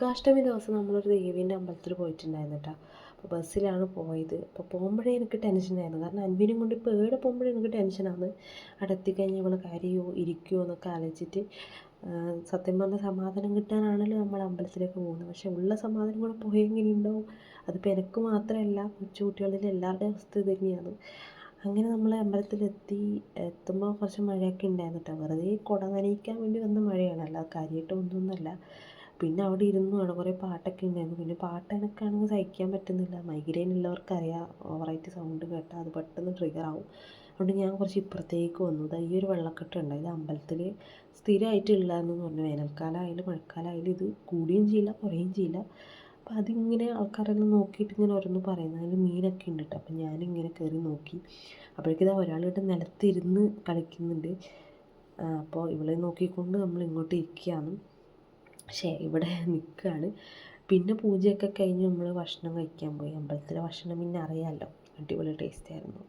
ദുർഗ്ഗാഷ്ടമി ദിവസം നമ്മളൊരു ദേവീൻ്റെ അമ്പലത്തിൽ പോയിട്ടുണ്ടായിരുന്നു കേട്ടോ. അപ്പോൾ ബസ്സിലാണ് പോയത്. അപ്പോൾ പോകുമ്പോഴേ എനിക്ക് ടെൻഷനായിരുന്നു. കാരണം അൻവിനെയും കൊണ്ട് ഇപ്പോൾ എവിടെ പോകുമ്പോഴേ എനിക്ക് ടെൻഷനാണ്. അവിടെ എത്തിക്കഴിഞ്ഞാൽ ഇവൾ കരയോ ഇരിക്കുമോ എന്നൊക്കെ ആലോചിച്ചിട്ട്. സത്യം പറഞ്ഞാൽ സമാധാനം കിട്ടാനാണല്ലോ നമ്മൾ അമ്പലത്തിലേക്ക് പോകുന്നത്. പക്ഷേ ഉള്ള സമാധാനം കൂടെ പോയെങ്ങനെ ഉണ്ടാവും? അതിപ്പോൾ എനിക്ക് മാത്രമല്ല, കൊച്ചുകുട്ടികളിൽ എല്ലാവരുടെയും അവസ്ഥ ഇത് തന്നെയാണ്. അങ്ങനെ നമ്മൾ അമ്പലത്തിലെത്തി. എത്തുമ്പോൾ കുറച്ച് മഴയൊക്കെ ഉണ്ടായിരുന്നു കേട്ടോ. വെറുതെ കുട നനയിക്കാൻ വേണ്ടി വന്ന മഴയാണ്, അല്ലാതെ കാര്യമായിട്ട് ഒന്നുമല്ല. പിന്നെ അവിടെ ഇരുന്നു. അവിടെ കുറേ പാട്ടൊക്കെ ഉണ്ടായിരുന്നു. പിന്നെ പാട്ട് എനിക്കാണെങ്കിൽ സഹിക്കാൻ പറ്റുന്നില്ല. മൈഗ്രെയിൻ ഉള്ളവർക്കറിയാം, ഓവറായിട്ട് സൗണ്ട് കേട്ടാൽ അത് പെട്ടെന്ന് ട്രിഗർ ആവും. അതുകൊണ്ട് ഞാൻ കുറച്ച് ഇപ്പുറത്തേക്ക് വന്നു. ഈ ഒരു വെള്ളക്കെട്ടുണ്ട്, ഇത് അമ്പലത്തിൽ സ്ഥിരമായിട്ടുള്ളതെന്ന് പറഞ്ഞു. വേനൽക്കാലമായാലും മഴക്കാലമായാലും ഇത് കൂടുകയും ചെയ്യില്ല കുറയുകയും ചെയ്യില്ല. അപ്പോൾ അതിങ്ങനെ ആൾക്കാരെല്ലാം നോക്കിയിട്ട് ഇങ്ങനെ ഓരോന്ന് പറയുന്നത്. അതിൽ മീനൊക്കെ ഉണ്ട് കേട്ടോ. അപ്പോൾ ഞാനിങ്ങനെ കയറി നോക്കി. അപ്പോഴേക്കിതാ ഒരാളിവിടെ നിലത്തിരുന്ന് കളിക്കുന്നുണ്ട്. അപ്പോൾ ഇവളെ നോക്കിക്കൊണ്ട് നമ്മൾ ഇങ്ങോട്ട് ഇരിക്കുകയാണ്. പക്ഷേ ഇവിടെ നിൽക്കുകയാണ്. പിന്നെ പൂജയൊക്കെ കഴിഞ്ഞ് നമ്മൾ ഭക്ഷണം കഴിക്കാൻ പോയി. അമ്പലത്തിലെ ഭക്ഷണം പിന്നെ അറിയാമല്ലോ, അടിപൊളി ടേസ്റ്റ് ആയിരുന്നു.